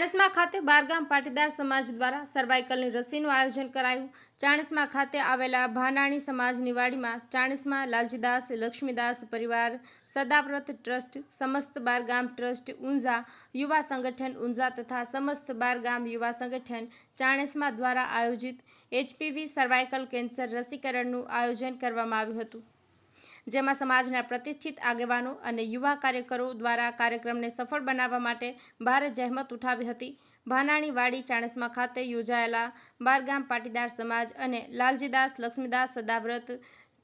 ચાણસ્મા ખાતે બારગામ પાટીદાર સમાજ દ્વારા સર્વાઇકલની રસીનું આયોજન કરાયું। ચાણસ્મા ખાતે આવેલા ભાનાણી સમાજની વાડીમાં ચાણસ્મા લાલજીદાસ લક્ષ્મીદાસ પરિવાર સદાવ્રત ટ્રસ્ટ, સમસ્ત બારગામ ટ્રસ્ટ ઊંઝા, યુવા સંગઠન ઊંઝા તથા સમસ્ત બારગામ યુવા સંગઠન ચાણસ્મા દ્વારા આયોજિત HPV સર્વાઇકલ કેન્સર રસીકરણનું આયોજન કરવામાં આવ્યું હતું, જેમાં સમાજના પ્રતિષ્ઠિત આગેવાનો અને યુવા કાર્યકરો દ્વારા કાર્યક્રમને સફળ બનાવવા માટે ભારે જહેમત ઉઠાવી હતી। ભાનાણી વાડી ચાણસ્મા ખાતે યોજાયેલા બારગામ પાટીદાર સમાજ અને લાલજીદાસ લક્ષ્મીદાસ સદાવ્રત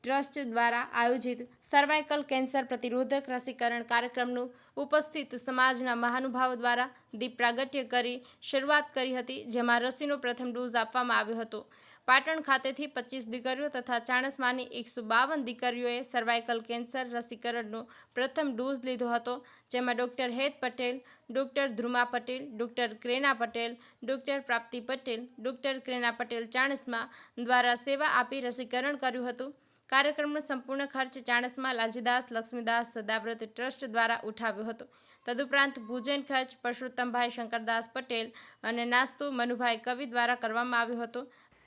ટ્રસ્ટ દ્વારા આયોજિત સર્વાઇકલ કેન્સર પ્રતિરોધક રસીકરણ કાર્યક્રમનું ઉપસ્થિત સમાજના મહાનુભાવો દ્વારા દીપ પ્રાગટ્ય કરી શરૂઆત કરી હતી, જેમાં રસીનો પ્રથમ ડોઝ આપવામાં આવ્યો હતો। પાટણ ખાતેથી 25 દીકરીઓ તથા ચાણસ્માની 152 દીકરીઓએ સર્વાઇકલ કેન્સર રસીકરણનો પ્રથમ ડોઝ લીધો હતો, જેમાં doctor Het Patel, doctor Dhruma Patel, doctor Krena Patel, doctor Prapti Patel, doctor Krena Patel Chanasma દ્વારા સેવા આપી રસીકરણ કર્યું હતું। કાર્યક્રમનો સંપૂર્ણ ખર્ચ ચાણસ્મા લાલજીદાસ લક્ષ્મીદાસ સદાવ્રત ટ્રસ્ટ દ્વારા ઉઠાવ્યો હતો। તદુપરાંત ભોજન ખર્ચ પરસોત્તમભાઈ શંકરદાસ પટેલ અને નાસ્તો મનુભાઈ કવિ દ્વારા કરવામાં આવ્યો હતો।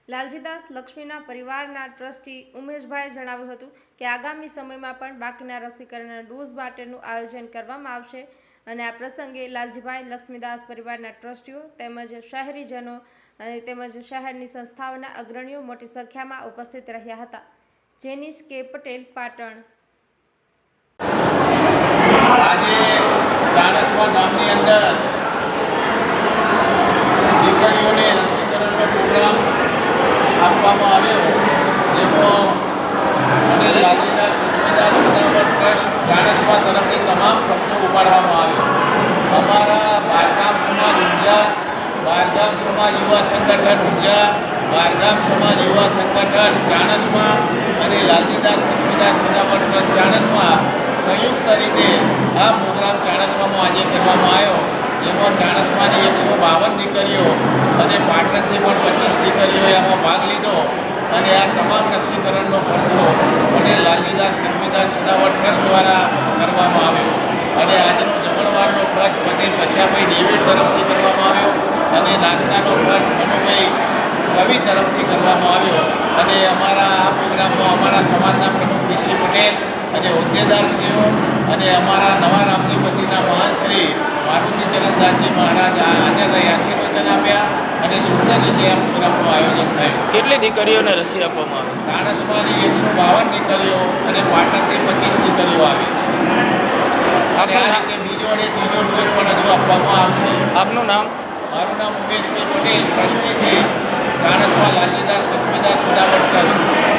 લાલજીદાસ લક્ષ્મીના પરિવારના ટ્રસ્ટી ઉમેશભાઈએ જણાવ્યું હતું કે આગામી સમયમાં પણ બાકીના રસીકરણના ડોઝ માટેનું આયોજન કરવામાં આવશે અને આ પ્રસંગે લાલજીભાઈ લક્ષ્મીદાસ પરિવારના ટ્રસ્ટીઓ તેમજ શહેરીજનો અને તેમજ શહેરની સંસ્થાઓના અગ્રણીઓ મોટી સંખ્યામાં ઉપસ્થિત રહ્યા હતા। જેનિશ કે પટેલ, પાટણ। આજે ચાણસ્મા ગામની અંદર દીકરીઓને રસીકરણનો પ્રોગ્રામ આપવામાં આવ્યો, જેમાં મને લાલજીદાસ લક્ષ્મીદાસ સદાવ્રત ટ્રસ્ટ ચાણસ્મા તરફથી તમામ ખર્ચો ઉપાડવામાં આવ્યો। અમારા બારગામ સમાજ ઊંઝા, બારગામ સમાજ યુવા સંગઠન ઊંઝા, બારગામ સમાજ યુવા સંગઠન ચાણસ્મા અને લાલજીદાસ લક્ષ્મીદાસ સદાવ્રત ટ્રસ્ટ ચાણસ્મા સંયુક્ત રીતે આ પ્રોગ્રામ ચાણસ્મામાં આજે કરવામાં આવ્યો, જેમાં ચાણસ્માની 152 દીકરીઓ અને પાટણથી પણ 25 દીકરીઓએ આમાં ભાગ લીધો અને આ તમામ રસીકરણનો ખર્ચો અને લાલજીદાસ લક્ષ્મીદાસ સદાવ્રત ટ્રસ્ટ દ્વારા કરવામાં આવ્યો અને આજનો જમણવારનો ખર્ચ પટેલ પશાભાઈ ડેવિડ તરફથી કરવામાં આવ્યો અને નાસ્તાનો ખર્ચ મનુભાઈ કવિ તરફથી કરવામાં આવ્યો અને અમારા આ પ્રોગ્રામમાં અમારા સમાજના પ્રમુખ પીસી પટેલ અને હોદ્દેદારશ્રીઓ અને અમારા નવા રામજીપતિના મહંત શ્રી મારુતિચરણદાસજી મહારાજ હાજર રહી આશીર્વચન આપ્યા અને સુંદર રીતે આ પ્રોગ્રામનું આયોજન થયું। કેટલી દીકરીઓને રસી આપવામાં આવી? ચાણસ્માની 152 દીકરીઓ અને પાટણથી 25 દીકરીઓ આવી અને આ રીતે બીજો અને ત્રીજો ડોઝ પણ હજુ આપવામાં આવશે। આપનું નામ? મારું નામ ઉમેશભાઈ પટેલ, ટ્રસ્ટીથી ચાણસ્મા લાલજીદાસ લક્ષ્મીદાસ સદાવ્રત ટ્રસ્ટ।